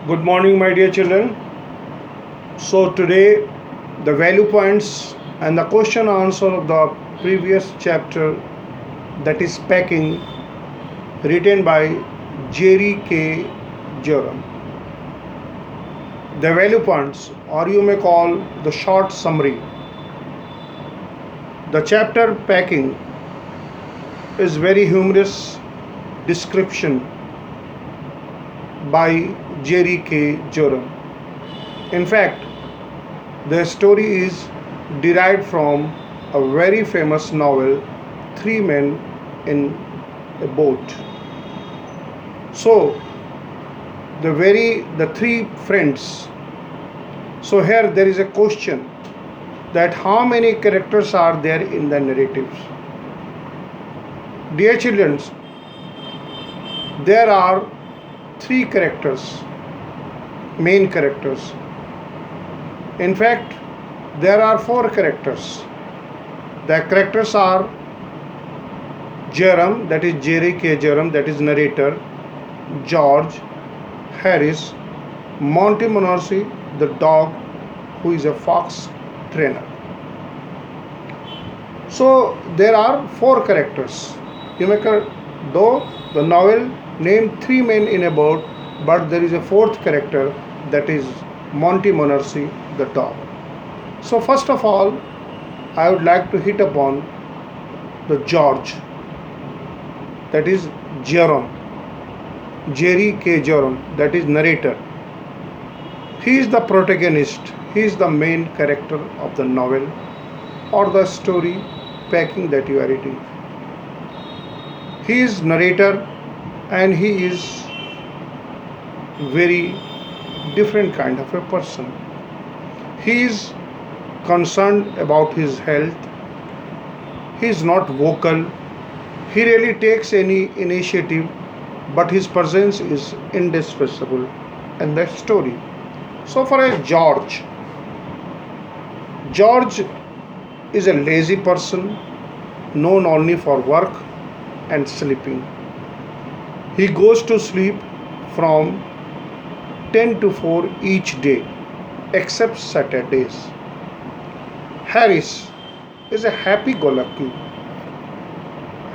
Good morning, my dear children. So, today the value points and the question answer of the previous chapter, that is packing, written by Jerry K. Jerome. The value points, or you may call the short summary. The chapter packing is very humorous description by Jerry K. Jerome. In fact, the story is derived from a very famous novel, Three Men in a Boat. So, the three friends. So here there is a question that how many characters are there in the narratives? Dear children, there are three characters, main characters. In fact, there are four characters. The characters are Jerome, that is Jerry K. Jerome, that is narrator, George, Harris, Montmorency, the dog, who is a fox trainer. So there are four characters. You may though the novel named Three Men in a Boat, but there is a fourth character, that is Montmorency, the dog. So first of all, I would like to hit upon the George, that is Jerome, Jerry K. Jerome, that is narrator. He is the protagonist, he is the main character of the novel or the story packing that you are reading. He is narrator and he is very different kind of a person. He is concerned about his health. He is not vocal. He really takes any initiative, but his presence is indispensable in the story. So for a George is a lazy person known only for work and sleeping. He goes to sleep from 10 to 4 each day except Saturdays. Harris is a happy-go-lucky.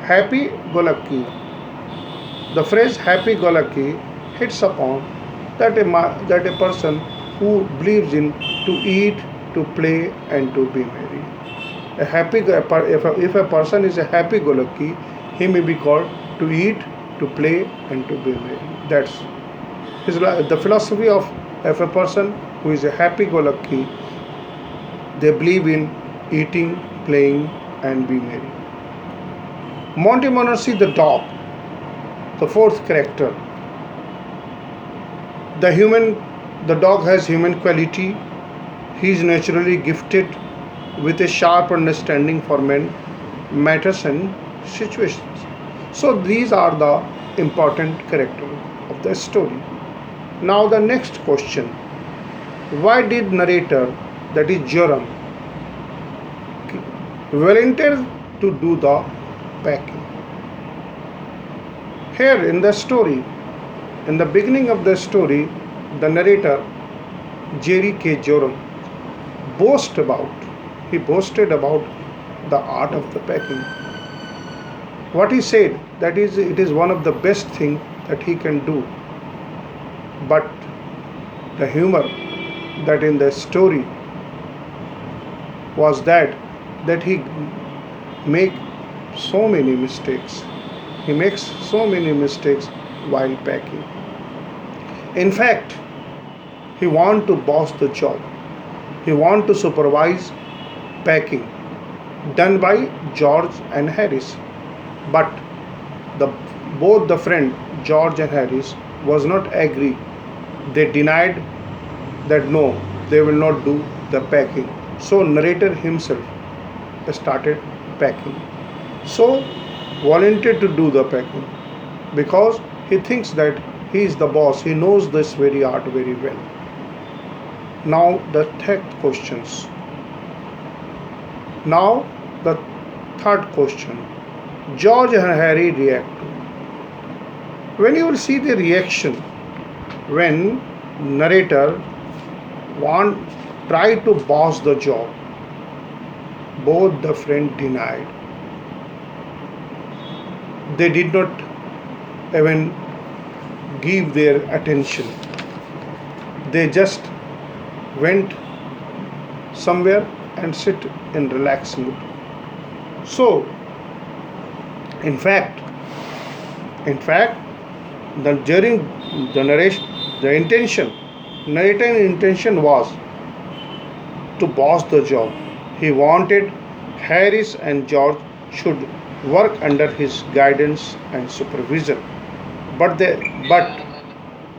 Happy-go-lucky. The phrase happy-go-lucky hits upon that a person who believes in to eat, to play, and to be merry. If a person is a happy-go-lucky, he may be called to eat, to play, and to be merry. That's the philosophy of a person who is a happy-go-lucky. They believe in eating, playing, and be merry. Montmorency the dog, the fourth character. The dog has human quality. He is naturally gifted with a sharp understanding for men, matters, and situations. So these are the important characters of the story. Now the next question: why did narrator, that is Jerome, volunteer to do the packing? Here in the story, in the beginning of the story, the narrator Jerry K. Jerome boasted about the art of the packing. What he said, that is, it is one of the best thing that he can do. But the humor that in the story was that he make so many mistakes. He makes so many mistakes while packing. In fact, he want to boss the job. He want to supervise packing done by George and Harris. But both the friend George and Harris was not agree. They denied that no, they will not do the packing. So narrator himself started packing. So volunteered to do the packing because he thinks that he is the boss. He knows this very art very well. Now the third questions. Now the third question. George and Harry react. When you will see the reaction when narrator want tried to boss the job. Both the friend denied. They did not even give their attention. They just went somewhere and sit in relaxed mood. So, in fact, in fact, during the narration, the intention, narrator intention was to boss the job. He wanted Harris and George should work under his guidance and supervision. But they but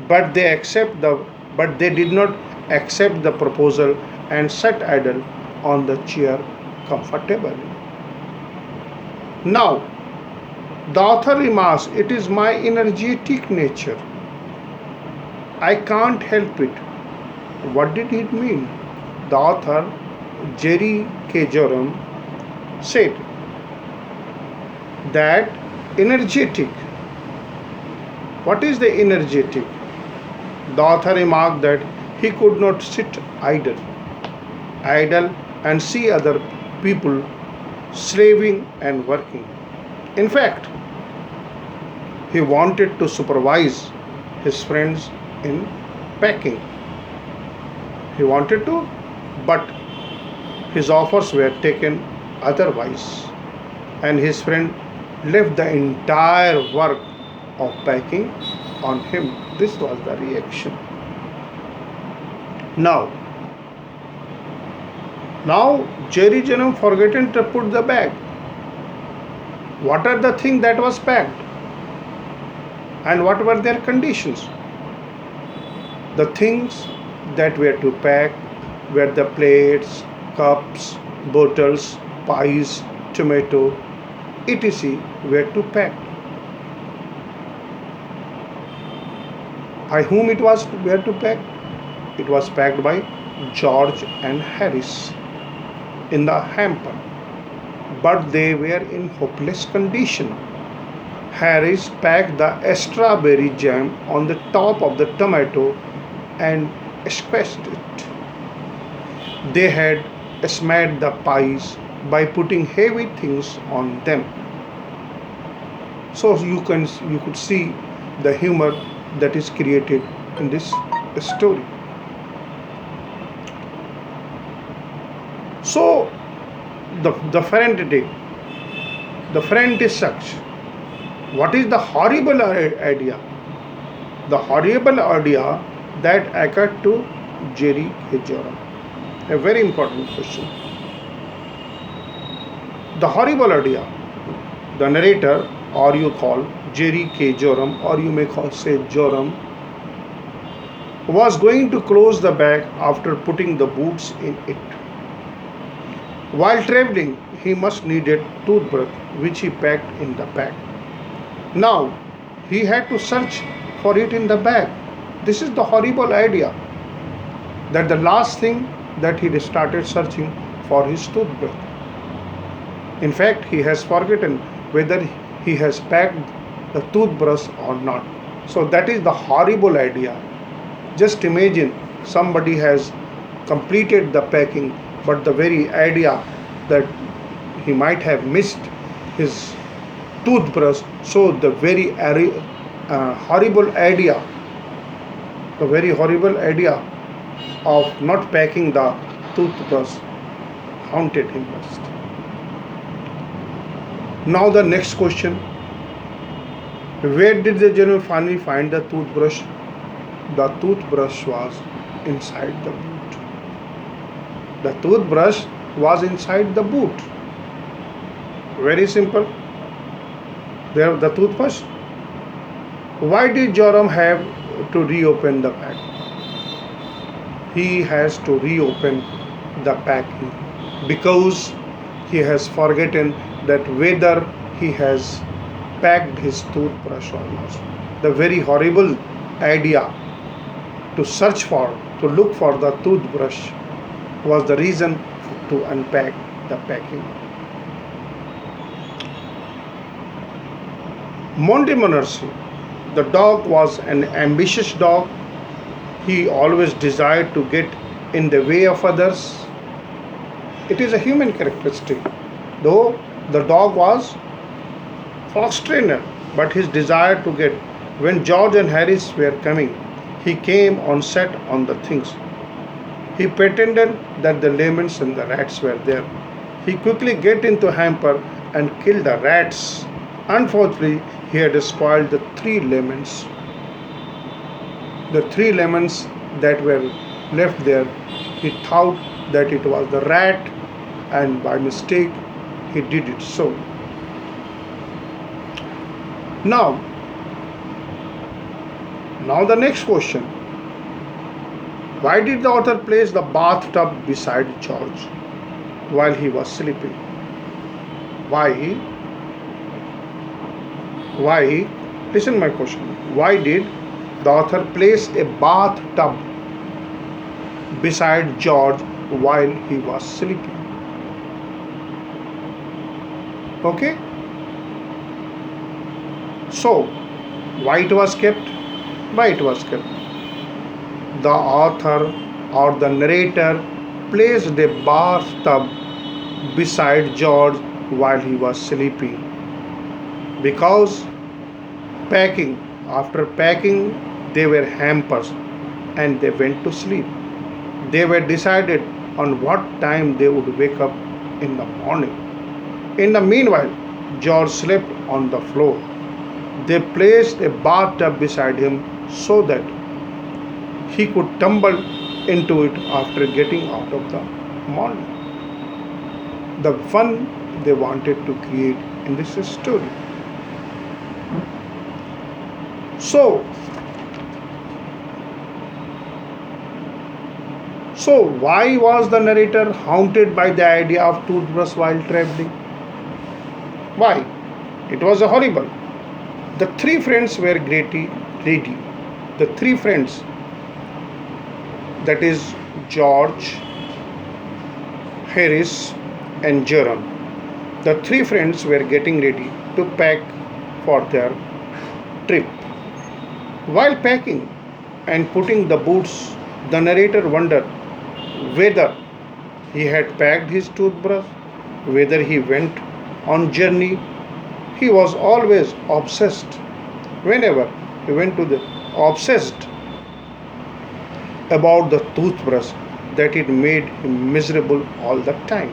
but they accept the but they did not accept the proposal and sat idle on the chair comfortably. Now, the author remarks, it is my energetic nature. I can't help it. What did it mean? The author, Jerry K. Joram, said that energetic. What is the energetic? The author remarked that he could not sit idle and see other people slaving and working. In fact, he wanted to supervise his friends in packing. He wanted to, but his offers were taken otherwise, and his friend left the entire work of packing on him. This was the reaction. Now, now Jerry Janam forgotten to put the bag. What are the things that was packed? And what were their conditions? The things that were to pack were the plates, cups, bottles, pies, tomato, etc. were to pack. By whom it was were to pack? It was packed by George and Harris in the hamper, but they were in hopeless condition. Harris packed the strawberry jam on the top of the tomato and squashed it. They had smashed the pies by putting heavy things on them. So you could see the humor that is created in this story. So the friend is such. What is the horrible idea? The horrible idea that occurred to Jerry K. Joram. A very important question. The horrible idea, the narrator, or you call Jerry K. Joram, or you may say Joram, was going to close the bag after putting the boots in it. While traveling, he must needed toothbrush, which he packed in the bag. Now, he had to search for it in the bag. This is the horrible idea, that the last thing that he started searching for his toothbrush. In fact, he has forgotten whether he has packed the toothbrush or not. So that is the horrible idea. Just imagine somebody has completed the packing, but the very idea that he might have missed his toothbrush. So the very horrible idea, the very horrible idea of not packing the toothbrush haunted him most. Now the next question: where did the general finally find the toothbrush? The toothbrush was inside the boot. The toothbrush was inside the boot. Very simple. There, the toothbrush. Why did Joram have to reopen the pack? He has to reopen the packing because he has forgotten that whether he has packed his toothbrush or not. The very horrible idea to search for, to look for the toothbrush was the reason to unpack the packing. Montmorency, the dog was an ambitious dog He always desired to get in the way of others. It is a human characteristic. Though the dog was fox trainer, but his desire to get. When George and Harris were coming, he came on set on the things. He pretended that the lemons and the rats were there. He quickly get into hamper and killed the rats. Unfortunately, he had spoiled the three lemons. The three lemons that were left there, he thought that it was the rat, and by mistake he did it so. Now, now the next question. Why did the author place the bathtub beside George while he was sleeping? Why? Why? Listen my question. Why did the author place a bathtub beside George while he was sleeping? Okay? So, why it was kept? Why it was kept? The author or the narrator placed a bathtub beside George while he was sleeping because packing, after packing, they were hampers and they went to sleep. They were decided on what time they would wake up in the morning. In the meanwhile, George slept on the floor. They placed a bathtub beside him so that he could tumble into it after getting out of the morning. The fun they wanted to create in this story. So, so why was the narrator haunted by the idea of toothbrush while traveling? Why? It was horrible. The three friends were greedy. The three friends, that is George, Harris, and Jerome. The three friends were getting ready to pack for their trip. While packing and putting the boots, the narrator wondered whether he had packed his toothbrush, whether he went on journey. He was always obsessed. Whenever he went to the obsessed about the toothbrush that it made him miserable all the time.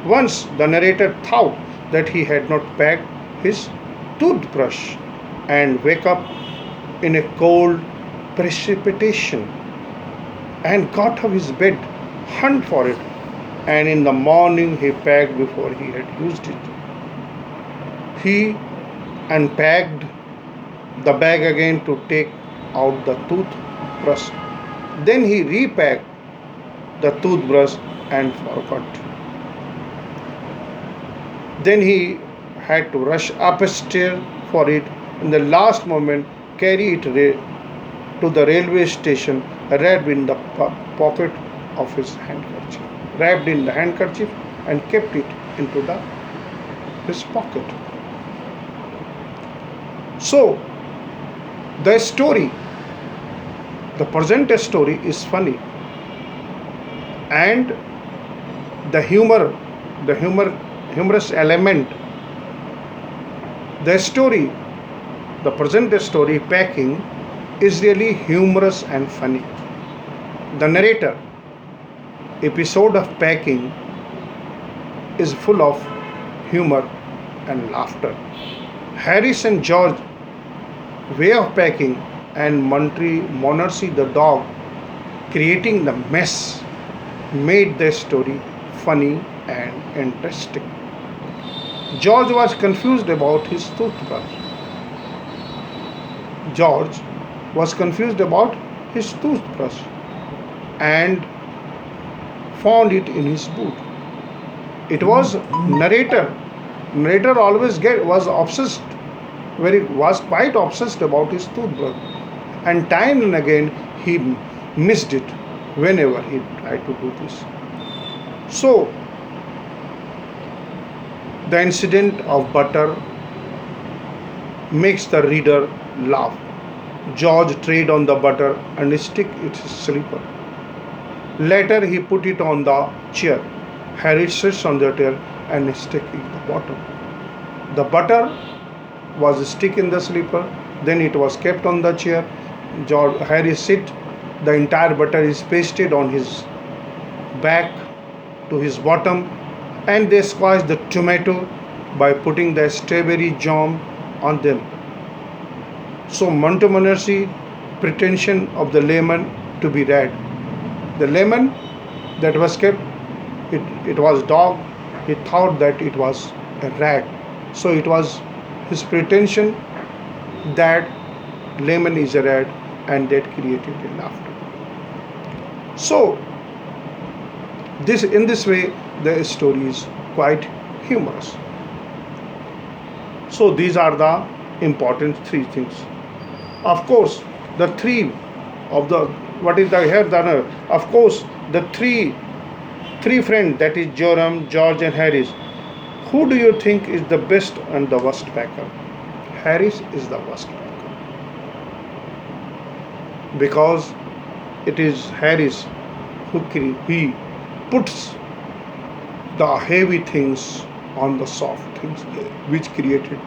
Once the narrator thought that he had not packed his toothbrush and wake up in a cold precipitation and got out of his bed, hunt for it, and in the morning he packed before he had used it. He unpacked the bag again to take out the toothbrush. Then he repacked the toothbrush and forgot. Then he had to rush upstairs for it. In the last moment, carry it to the railway station, wrapped in the pocket of his handkerchief. Wrapped in the handkerchief and kept it into his pocket. So, the story, the present story is funny, and the humorous element, the story, the present story packing is really humorous and funny. The narrator episode of packing is full of humor and laughter. Harris and George way of packing and Montmorency the dog creating the mess made the story funny and interesting. George was confused about his toothbrush. George was confused about his toothbrush and found it in his boot. It was narrator. Narrator always was obsessed, was quite obsessed about his toothbrush, and time and again he missed it whenever he tried to do this. So the incident of butter makes the reader laugh. George trod on the butter and stick its slipper. Later he put it on the chair. Harry sits on the chair and stick in the bottom. The butter was stick in the slipper. Then it was kept on the chair. Harry sit. The entire butter is pasted on his back to his bottom, and they squash the tomato by putting the strawberry jam on them. So Montmorency pretension of the lemon to be red. The lemon that was kept, it was dog. He thought that it was a rat. So it was his pretension that lemon is a rat, and that created a laughter. So this way the story is quite humorous. So these are the important three things. Of course, the three of the what is the here the of course the three friends, that is Joram, George and Harris. Who do you think is the best and the worst packer? Harris is the worst packer because it is Harris who he puts the heavy things on the soft things which created.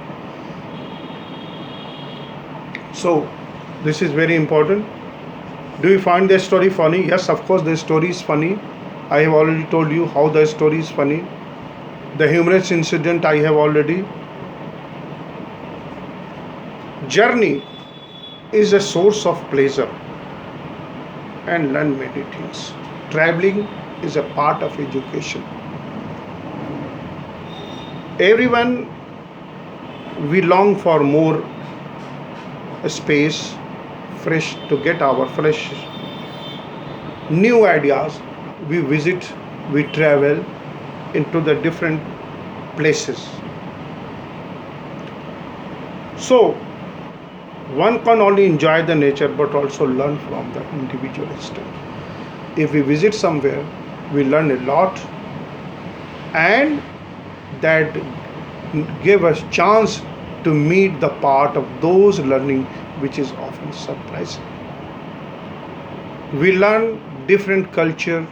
So this is very important. Do you find the story funny? Yes, of course the story is funny. I have already told you how the story is funny. The humorous incident I have already. Journey is a source of pleasure and learn many things. Traveling is a part of education. Everyone, we long for more space, fresh, to get our fresh new ideas. We visit, we travel into the different places. So one can only enjoy the nature but also learn from the individualistic. If we visit somewhere, we learn a lot, and that give us chance to meet the part of those learning which is often surprising. We learn different culture,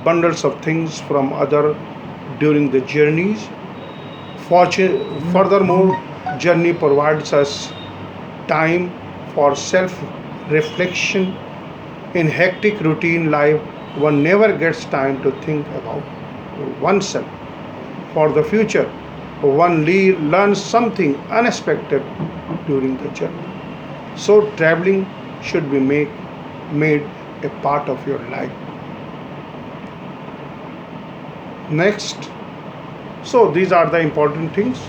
bundles of things from other during the journeys. Furthermore, journey provides us time for self-reflection. In hectic routine life, one never gets time to think about oneself. For the future, one learns something unexpected during the journey. So traveling should be made a part of your life. Next, so these are the important things.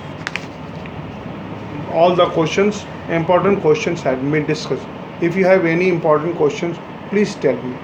All the questions, important questions have been discussed. If you have any important questions, please tell me.